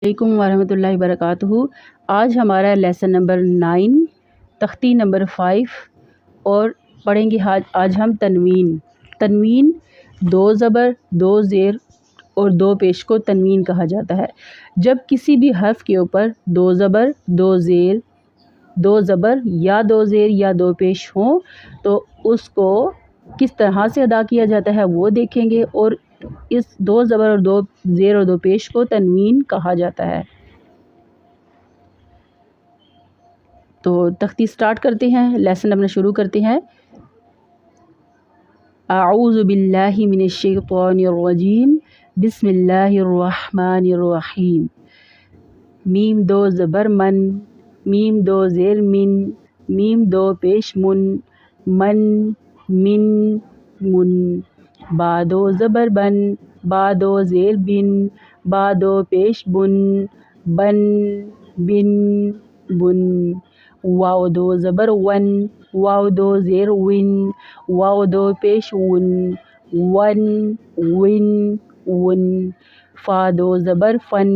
علیکم ورحمۃ اللہ وبرکاتہ۔ آج ہمارا لیسن نمبر 9 تختی نمبر 5 اور پڑھیں گے آج ہم تنوین 2 زبر 2 زیر اور 2 پیش کو تنوین کہا جاتا ہے۔ جب کسی بھی حرف کے اوپر 2 زبر 2 زیر 2 زبر یا 2 زیر یا 2 پیش ہوں تو اس کو کس طرح سے ادا کیا جاتا ہے وہ دیکھیں گے، اور اس 2 زبر اور 2 زیر اور 2 پیش کو تنوین کہا جاتا ہے۔ تو تختی سٹارٹ کرتے ہیں، لیسن اپنا شروع کرتے ہیں۔ اعوذ باللہ من الشیطان الرجیم، بسم اللہ الرحمن الرحیم۔ میم 2 زبر من، میم 2 زیر من، میم 2 پیش من، من با 2 زبر بن، با 2 زیر بن، با 2 پیش بن، بن واو 2 زبر ون، واو 2 زیر ون، واو 2 پیش ون، ون فا 2 زبر فن،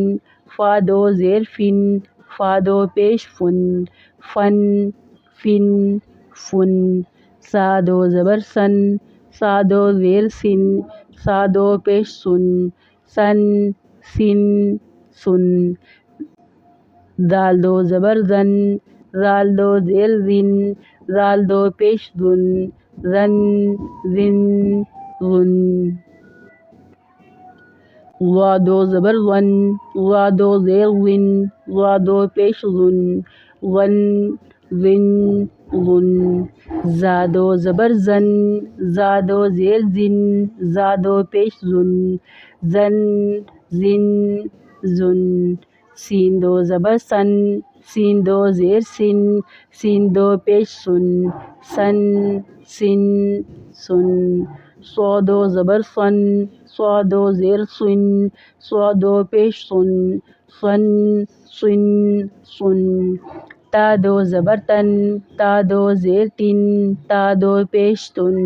فا 2 زیر فن، فا 2 پیش فن، فن سا 2 زبر سن، سا 2 زیر سن، سا 2 پیش سن، سن دال 2 زبر زن، زال 2 زیر زن، زال 2 پیش زن، ضا 2 زبر ون، ضا 2 زیر ون، ضا 2 پیش ظن، زا 2 زبر زن، زا 2 زیر زن، زا 2 پیش زن، سین 2 زبر سن، سین 2 زیر سن، سین 2 پیش سن، صا 2 زبر سن، صا 2 زیر سن، صا 2 پیش سن، تا 2 زبر تن، تا 2 زیر تن، تا 2 پیش تن،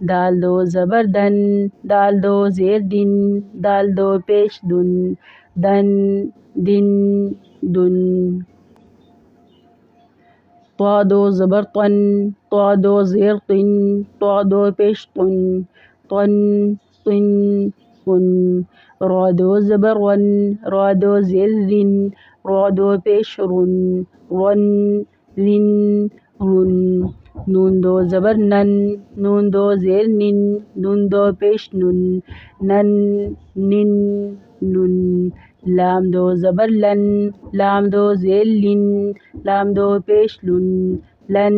دال 2 زبر دن، دال 2 زیر دن، دال 2 پیش دن، طا 2 زبر طن، طا 2 زیر طن، طا 2 پیش طن، را 2 زبر رن، را 2 زیر رن، را 2 پیش رن، نون 2 زبر نن، نون 2 زیر نن، نون 2 پیش نن، لام 2 زبر لن، لام 2 زیر لن، لام 2 پیش لن،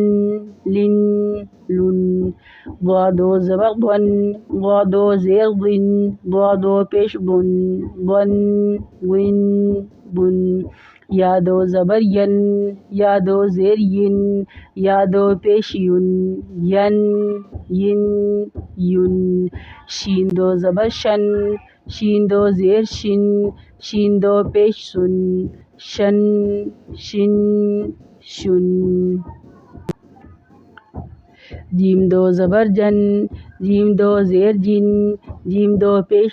ضا 2 زبر ضن، ضا 2 زیر ضن، ضا 2 پیش ضن، یا 2 زبر ین، یا 2 زیر ین، یا 2 پیش ین، شین 2 زبر شن، شین 2 زیر شن، شین 2 پیش شن، جیم 2 زبر جن، جیم 2 زیر جن، جیم 2 پیش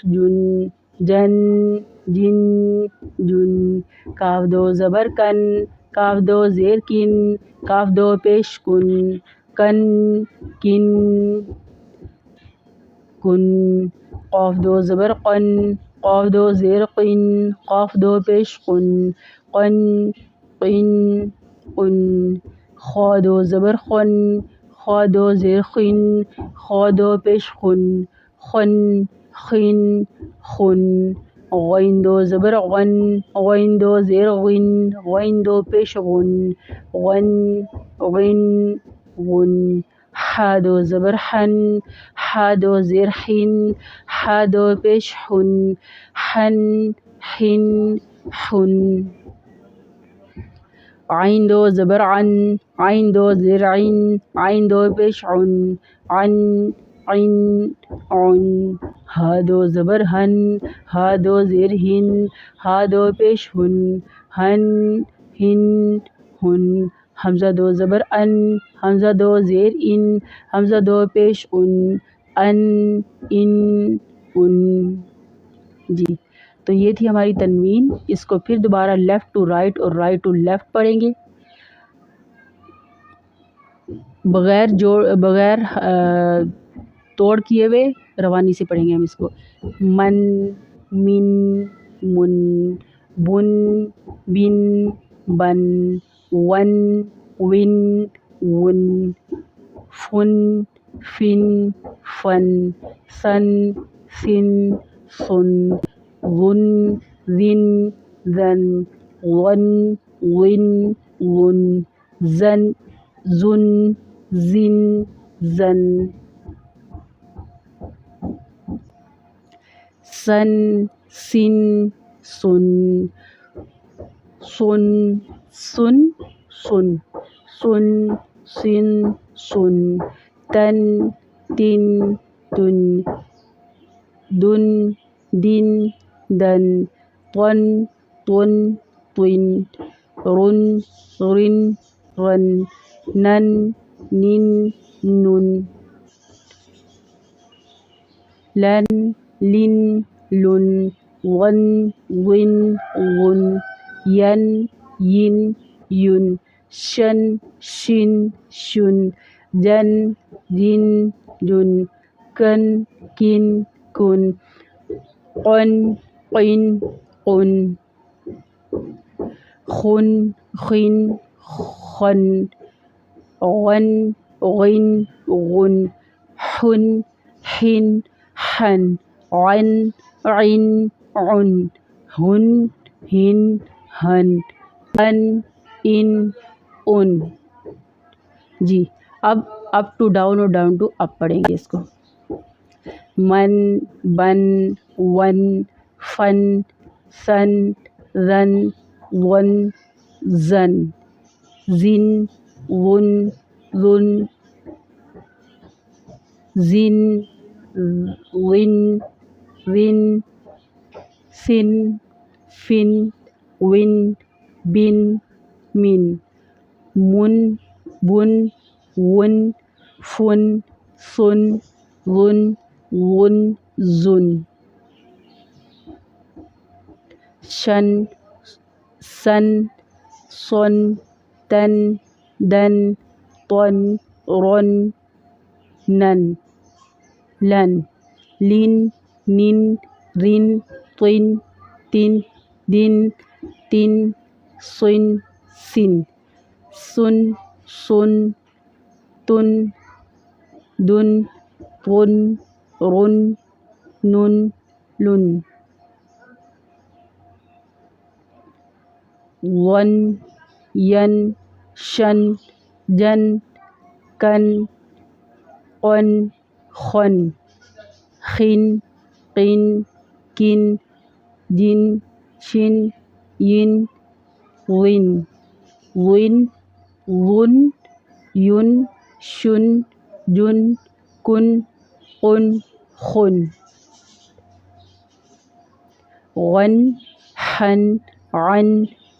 جن، کاف 2 زبر کن، کاف 2 زیر کن، کاف 2 پیش کن، قاف 2 زبر قن، قاف 2 زیر قن، قاف 2 پیش قن، خا 2 زبر خن، خا 2 زیر خن، خا 2 پیش خن، غین 2 زبر غن، غین 2 زیر غن، غین 2 پیش غن، حا 2 زبر حن، حا 2 زیر حن، حا 2 پیش حن، عین 2 زبر عن، عین 2 زیر عن، عین 2 پیش عن، ہا 2 زبر ہن، ہا 2 زیر ہن، ہا 2 پیش ہن، حمزہ 2 زبر ان، حمزہ 2 زیر ان، حمزہ 2 پیش ان، جی تو یہ تھی ہماری تنوین. اس کو پھر دوبارہ لیفٹ ٹو رائٹ اور رائٹ ٹو لیفٹ پڑھیں گے بغیر توڑ کیے ہوئے روانی سے پڑھیں گے ہم اس کو. من، من، من، بن، بن، بن، ون، ون، ون، فن، فن، فن، سن، سن، سن، ون، ذن، ذن، ون، ون، ون، زن، زن، زن، زن، سن، سن، سن، سن، سن، سن، سن، سن، سن، تن، تن، تن، دن، دن، دن، طن، طن، طن، رن، رن، رن، نن، نن، نن، لن، لن، لن، ون، ون، ون، ین، ین، یون، شن، شن، شن، جن، جن، جن، کن، کن، کن، قن، قن، قن، خن، خن، خن، غن، غن، غن، حن، حن، حن، عن، عن، عن، ہن، ہن، ہن، ان، ان، ان. جی اب اپ ٹو ڈاؤن اور ڈاؤن ٹو اپ پڑھیں گے اس کو. من، بن، ون، فن، سن، رن، ون، زن، زن، ون، ذن، زن، ون، ون، سن، فن، ون، بن، من، من، بن، ون، فن، سن، ون، ون، زن، شن، سن، سن، تن، دن، طن، رن، نن، لن، لن، نن، رن، طن، تن، دن، تن، سن، سن، سن، سن، تن، دن، طن، رن، نن، لن، ون، ین، شن، جن، کن، قن، خن، خن، قن، کن، جن، شن، ین، ون، ون، ون، یون، شن، جن، کن، قن، خن، غن، حن، عن،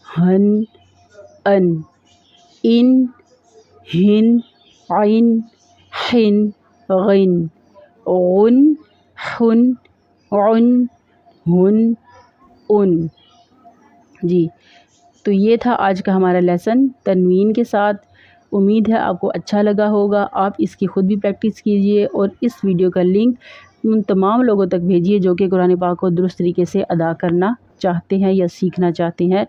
ہن، ان، ان، ہن، عین، حن، غین، غن، حن، عن، ہن، ان. جی تو یہ تھا آج کا ہمارا لیسن تنوین کے ساتھ. امید ہے آپ کو اچھا لگا ہوگا. آپ اس کی خود بھی پریکٹس کیجئے اور اس ویڈیو کا لنک ان تمام لوگوں تک بھیجیے جو کہ قرآن پاک کو درست طریقے سے ادا کرنا چاہتے ہیں یا سیکھنا چاہتے ہیں.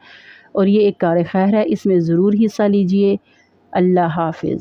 اور یہ ایک کار خیر ہے، اس میں ضرور حصہ لیجئے. اللہ حافظ.